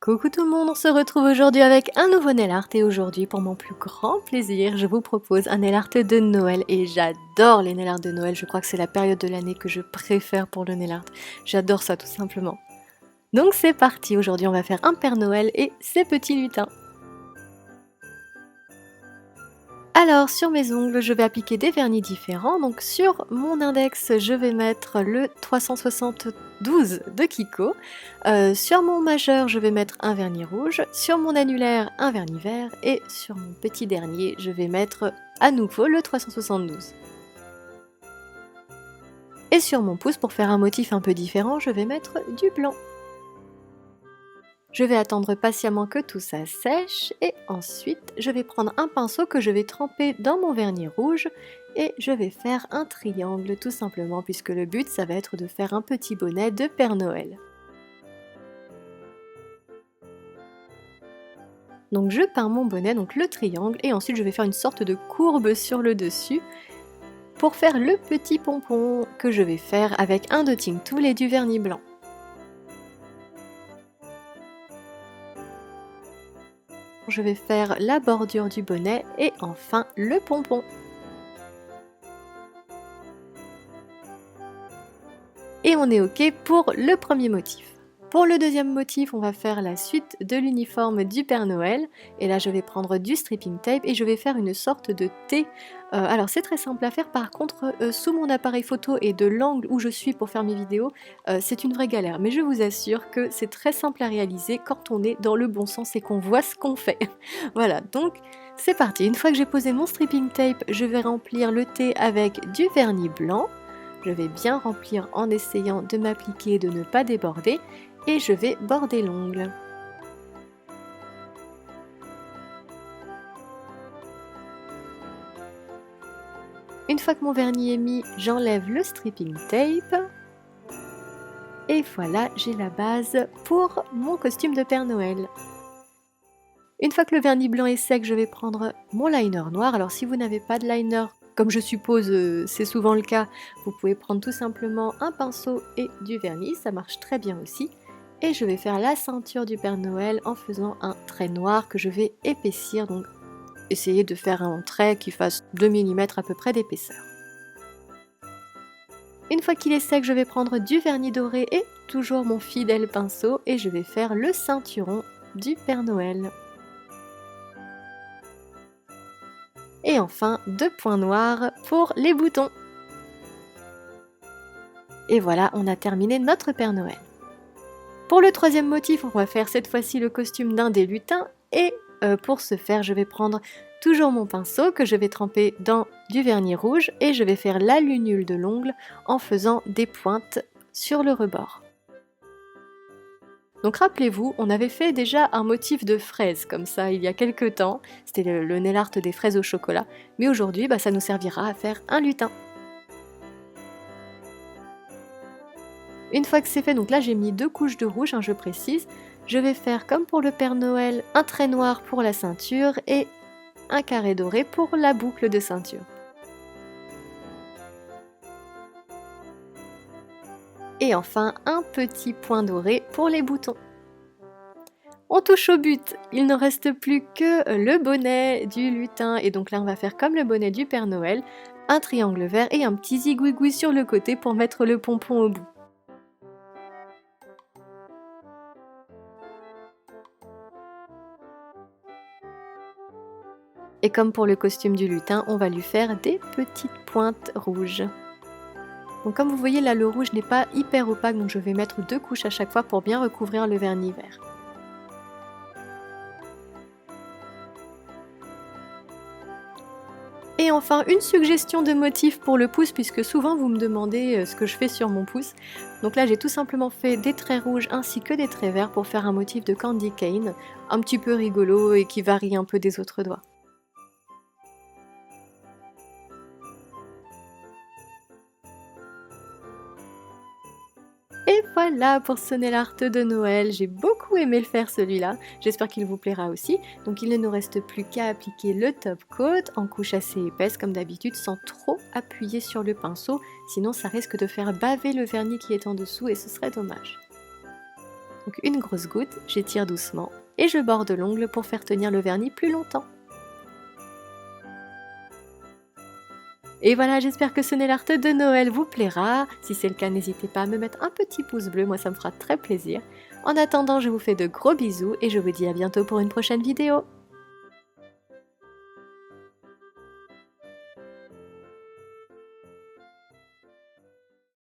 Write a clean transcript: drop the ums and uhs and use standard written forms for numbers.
Coucou tout le monde, on se retrouve aujourd'hui avec un nouveau nail art et aujourd'hui pour mon plus grand plaisir je vous propose un nail art de Noël et j'adore les nail art de Noël, je crois que c'est la période de l'année que je préfère pour le nail art, j'adore ça tout simplement. Donc c'est parti, aujourd'hui on va faire un Père Noël et ses petits lutins. Alors sur mes ongles je vais appliquer des vernis différents, donc sur mon index je vais mettre le 372 de Kiko, sur mon majeur je vais mettre un vernis rouge, sur mon annulaire un vernis vert et sur mon petit dernier je vais mettre à nouveau le 372. Et sur mon pouce pour faire un motif un peu différent je vais mettre du blanc. Je vais attendre patiemment que tout ça sèche et ensuite je vais prendre un pinceau que je vais tremper dans mon vernis rouge et je vais faire un triangle tout simplement puisque le but ça va être de faire un petit bonnet de Père Noël. Donc je peins mon bonnet, donc le triangle, et ensuite je vais faire une sorte de courbe sur le dessus pour faire le petit pompon que je vais faire avec un dotting tool et du vernis blanc. Je vais faire la bordure du bonnet et enfin le pompon. Et on est ok pour le premier motif. Pour le deuxième motif, on va faire la suite de l'uniforme du Père Noël. Et là, je vais prendre du stripping tape et je vais faire une sorte de T. Alors, c'est très simple à faire. Par contre, sous mon appareil photo et de l'angle où je suis pour faire mes vidéos, c'est une vraie galère. Mais je vous assure que c'est très simple à réaliser quand on est dans le bon sens et qu'on voit ce qu'on fait. Voilà, donc c'est parti. Une fois que j'ai posé mon stripping tape, je vais remplir le T avec du vernis blanc. Je vais bien remplir en essayant de m'appliquer et de ne pas déborder. Et je vais border l'ongle. Une fois que mon vernis est mis, j'enlève le stripping tape. Et voilà, j'ai la base pour mon costume de Père Noël. Une fois que le vernis blanc est sec, je vais prendre mon liner noir. Alors si vous n'avez pas de liner, comme je suppose c'est souvent le cas, vous pouvez prendre tout simplement un pinceau et du vernis, ça marche très bien aussi. Et je vais faire la ceinture du Père Noël en faisant un trait noir que je vais épaissir, donc essayer de faire un trait qui fasse 2 mm à peu près d'épaisseur. Une fois qu'il est sec, je vais prendre du vernis doré et toujours mon fidèle pinceau et je vais faire le ceinturon du Père Noël. Et enfin, 2 points noirs pour les boutons. Et voilà, on a terminé notre Père Noël. Pour le troisième motif, on va faire cette fois-ci le costume d'un des lutins et pour ce faire, je vais prendre toujours mon pinceau que je vais tremper dans du vernis rouge et je vais faire la lunule de l'ongle en faisant des pointes sur le rebord. Donc rappelez-vous, on avait fait déjà un motif de fraise comme ça il y a quelques temps, c'était le nail art des fraises au chocolat, mais aujourd'hui ça nous servira à faire un lutin. Une fois que c'est fait, donc là j'ai mis 2 couches de rouge, je précise, je vais faire comme pour le Père Noël, un trait noir pour la ceinture et un carré doré pour la boucle de ceinture. Et enfin un petit point doré pour les boutons. On touche au but, il ne reste plus que le bonnet du lutin et donc là on va faire comme le bonnet du Père Noël, un triangle vert et un petit zigouigoui sur le côté pour mettre le pompon au bout. Et comme pour le costume du lutin, on va lui faire des petites pointes rouges. Donc comme vous voyez là, le rouge n'est pas hyper opaque, donc je vais mettre 2 couches à chaque fois pour bien recouvrir le vernis vert. Et enfin, une suggestion de motif pour le pouce, puisque souvent vous me demandez ce que je fais sur mon pouce. Donc là, j'ai tout simplement fait des traits rouges ainsi que des traits verts pour faire un motif de candy cane, un petit peu rigolo et qui varie un peu des autres doigts. Et voilà pour ce nail art de Noël, j'ai beaucoup aimé le faire celui-là, j'espère qu'il vous plaira aussi. Donc il ne nous reste plus qu'à appliquer le top coat en couche assez épaisse comme d'habitude sans trop appuyer sur le pinceau, sinon ça risque de faire baver le vernis qui est en dessous et ce serait dommage. Donc une grosse goutte, j'étire doucement et je borde l'ongle pour faire tenir le vernis plus longtemps. Et voilà, j'espère que ce nail art de Noël vous plaira. Si c'est le cas, n'hésitez pas à me mettre un petit pouce bleu, moi ça me fera très plaisir. En attendant, je vous fais de gros bisous et je vous dis à bientôt pour une prochaine vidéo.